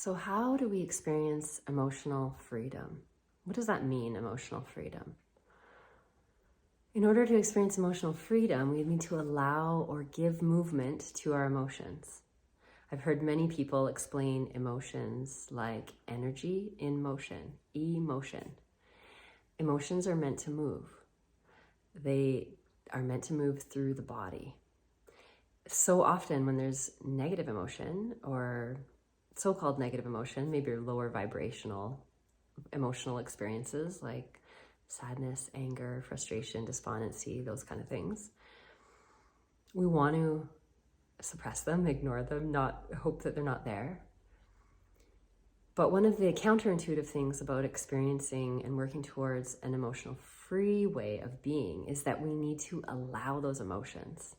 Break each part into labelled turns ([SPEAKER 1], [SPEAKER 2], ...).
[SPEAKER 1] So how do we experience emotional freedom? What does that mean, emotional freedom? In order to experience emotional freedom, we need to allow or give movement to our emotions. I've heard many people explain emotions like energy in motion, emotion. Emotions are meant to move. They are meant to move through the body. So often when there's negative emotion or so-called negative emotion, maybe lower vibrational emotional experiences like sadness, anger, frustration, despondency, those kind of things, we want to suppress them, ignore them, not hope that they're not there. But one of the counterintuitive things about experiencing and working towards an emotional free way of being is that we need to allow those emotions.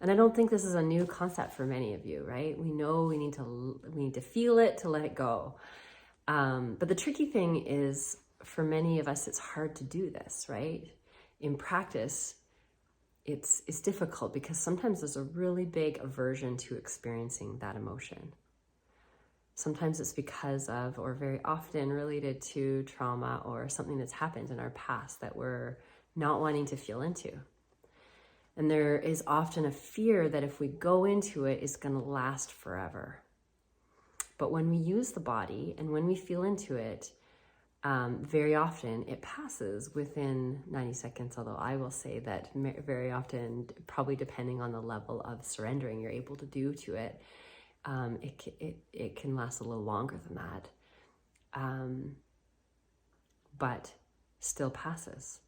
[SPEAKER 1] And I don't think this is a new concept for many of you, right? We know we need to feel it to let it go. But the tricky thing is, for many of us, it's hard to do this, right? In practice, it's difficult because sometimes there's a really big aversion to experiencing that emotion. Sometimes it's because of, or very often related to, trauma or something that's happened in our past that we're not wanting to feel into. And there is often a fear that if we go into it, it's going to last forever. But when we use the body and when we feel into it, very often it passes within 90 seconds, although I will say that very often, probably depending on the level of surrendering you're able to do to it, it can last a little longer than that, but still passes.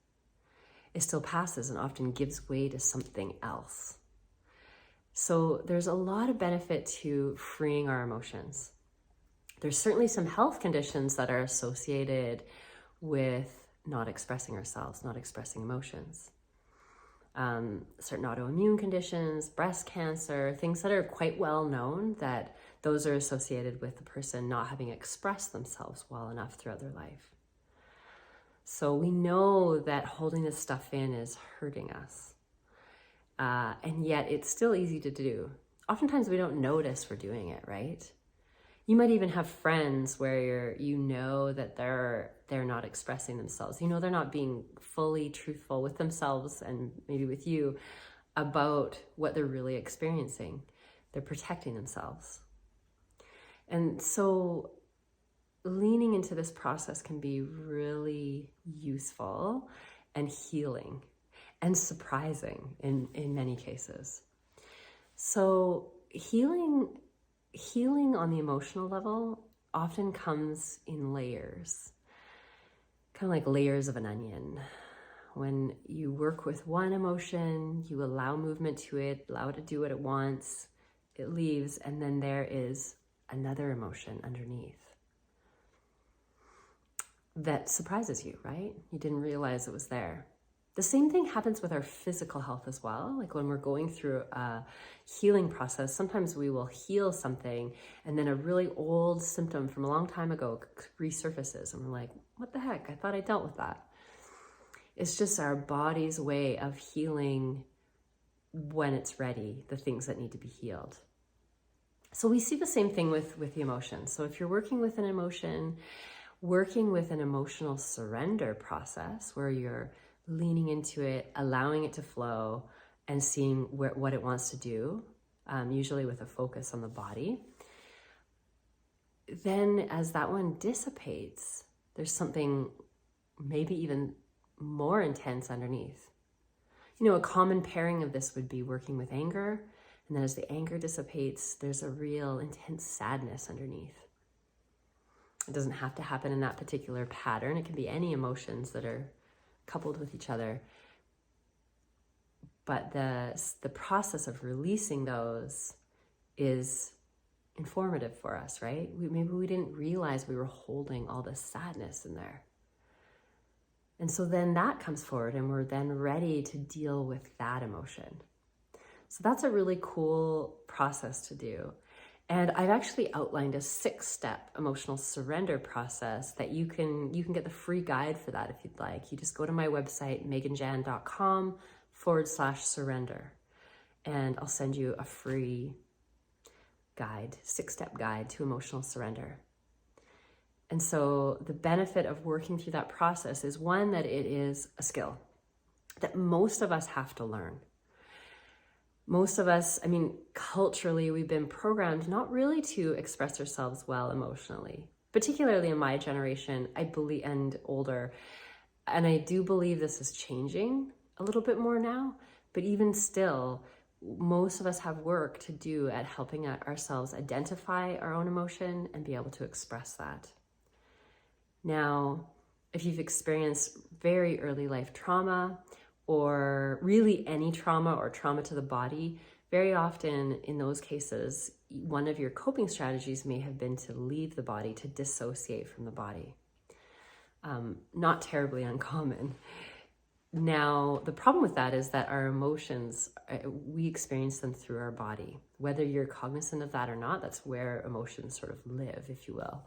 [SPEAKER 1] It still passes and often gives way to something else. So there's a lot of benefit to freeing our emotions. There's certainly some health conditions that are associated with not expressing ourselves, not expressing emotions. Certain autoimmune conditions, breast cancer, things that are quite well known, that those are associated with the person not having expressed themselves well enough throughout their life. So we know that holding this stuff in is hurting us. And yet it's still easy to do. Oftentimes we don't notice we're doing it, right? You might even have friends where you know that they're not expressing themselves. You know they're not being fully truthful with themselves and maybe with you about what they're really experiencing. They're protecting themselves. And so leaning into this process can be really useful and healing and surprising in many cases. So healing on the emotional level often comes in layers, kind of like layers of an onion. When you work with one emotion, you allow movement to it, allow it to do what it wants, it leaves, and then there is another emotion underneath that surprises you, right? You didn't realize it was there. The same thing happens with our physical health as well. Like when we're going through a healing process, sometimes we will heal something and then a really old symptom from a long time ago resurfaces and we're like, what the heck? I thought I dealt with that. It's just our body's way of healing when it's ready, the things that need to be healed. So we see the same thing with the emotions. So if you're working with an emotion, working with an emotional surrender process where you're leaning into it, allowing it to flow, and seeing what it wants to do, usually with a focus on the body. Then as that one dissipates, there's something maybe even more intense underneath. You know, a common pairing of this would be working with anger, and then as the anger dissipates, there's a real intense sadness underneath. It doesn't have to happen in that particular pattern. It can be any emotions that are coupled with each other. But the process of releasing those is informative for us, right? Maybe we didn't realize we were holding all this sadness in there. And so then that comes forward and we're then ready to deal with that emotion. So that's a really cool process to do. And I've actually outlined a 6-step emotional surrender process that you can get the free guide for that if you'd like. You just go to my website, meganjan.com/surrender. And I'll send you a free guide, 6-step guide to emotional surrender. And so the benefit of working through that process is, one, that it is a skill that most of us have to learn. Most of us, culturally, we've been programmed not really to express ourselves well emotionally, particularly in my generation, I believe, and older. And I do believe this is changing a little bit more now, but even still, most of us have work to do at helping ourselves identify our own emotion and be able to express that. Now, if you've experienced very early life trauma, or really any trauma or trauma to the body, very often in those cases, one of your coping strategies may have been to leave the body, to dissociate from the body. Not terribly uncommon. Now, the problem with that is that our emotions, we experience them through our body. Whether you're cognizant of that or not, that's where emotions sort of live, if you will.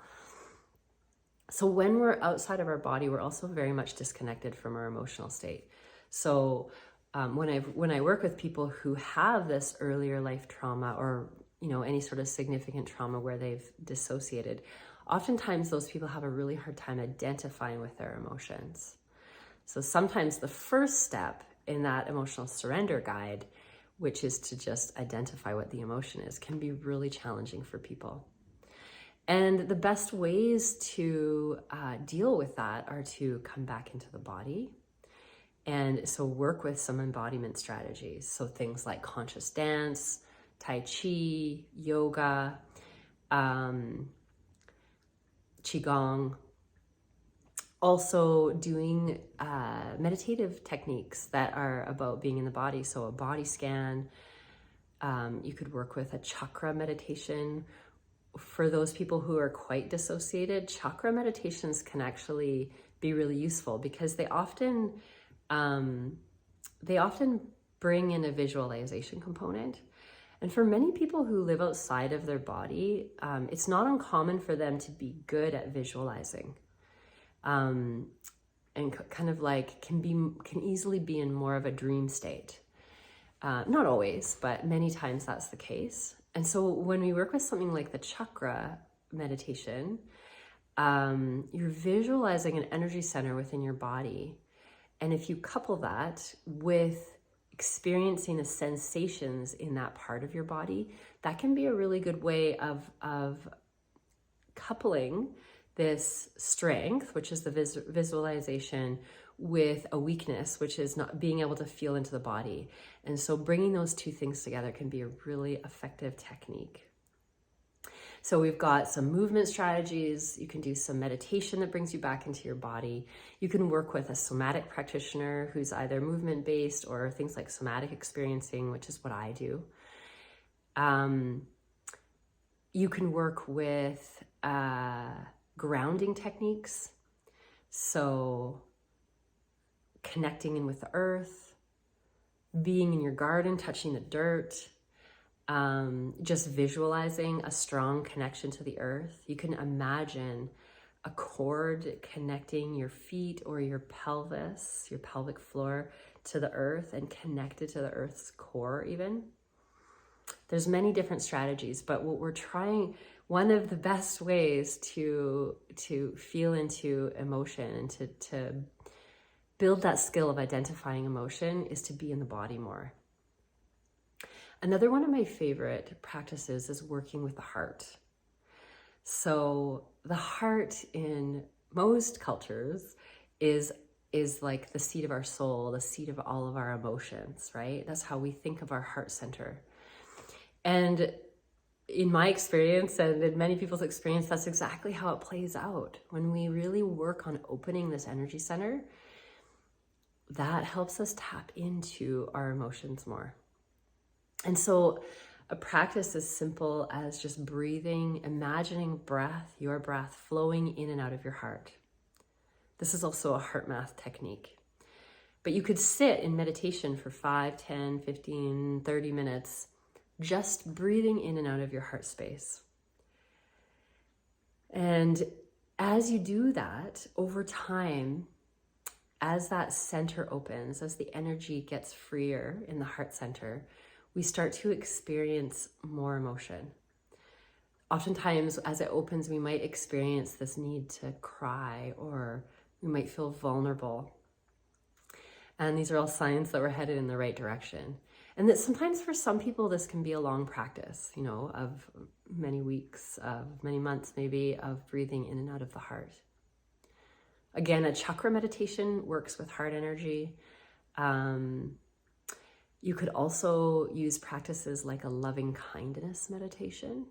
[SPEAKER 1] So when we're outside of our body, we're also very much disconnected from our emotional state. So when I work with people who have this earlier life trauma, or any sort of significant trauma where they've dissociated, oftentimes those people have a really hard time identifying with their emotions. So sometimes the first step in that emotional surrender guide, which is to just identify what the emotion is, can be really challenging for people. And the best ways to deal with that are to come back into the body. And so work with some embodiment strategies. So things like conscious dance, Tai Chi, yoga, Qigong. Also doing meditative techniques that are about being in the body. So a body scan. You could work with a chakra meditation. For those people who are quite dissociated, chakra meditations can actually be really useful because they often bring in a visualization component. And for many people who live outside of their body, it's not uncommon for them to be good at visualizing. And kind of like can easily be in more of a dream state. Not always, but many times that's the case. And so when we work with something like the chakra meditation, you're visualizing an energy center within your body. And if you couple that with experiencing the sensations in that part of your body, that can be a really good way of coupling this strength, which is the visualization, with a weakness, which is not being able to feel into the body. And so bringing those two things together can be a really effective technique. So we've got some movement strategies. You can do some meditation that brings you back into your body. You can work with a somatic practitioner who's either movement-based or things like somatic experiencing, which is what I do. You can work with grounding techniques. So connecting in with the earth, being in your garden, touching the dirt, just visualizing a strong connection to the earth. You can imagine a cord connecting your feet or your pelvis, your pelvic floor, to the earth and connected to the earth's core even. There's many different strategies, but what we're trying, one of the best ways to feel into emotion and to build that skill of identifying emotion is to be in the body more. Another one of my favorite practices is working with the heart. So the heart in most cultures is like the seat of our soul, the seat of all of our emotions, right? That's how we think of our heart center. And in my experience and in many people's experience, that's exactly how it plays out. When we really work on opening this energy center, that helps us tap into our emotions more. And so a practice as simple as just breathing, imagining your breath flowing in and out of your heart. This is also a heart math technique. But you could sit in meditation for 5, 10, 15, 30 minutes, just breathing in and out of your heart space. And as you do that, over time, as that center opens, as the energy gets freer in the heart center, we start to experience more emotion. Oftentimes, as it opens, we might experience this need to cry, or we might feel vulnerable. And these are all signs that we're headed in the right direction. And that sometimes for some people, this can be a long practice, you know, of many weeks, of many months maybe, of breathing in and out of the heart. Again, a chakra meditation works with heart energy. You could also use practices like a loving kindness meditation.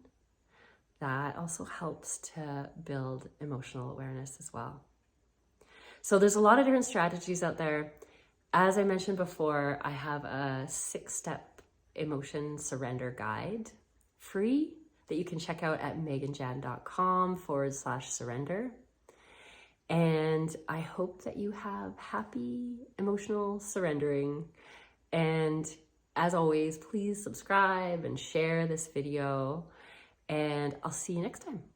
[SPEAKER 1] That also helps to build emotional awareness as well. So there's a lot of different strategies out there. As I mentioned before, I have a 6-step emotion surrender guide, free, that you can check out at meganjan.com/surrender. And I hope that you have happy emotional surrendering. And as always, please subscribe and share this video. And I'll see you next time.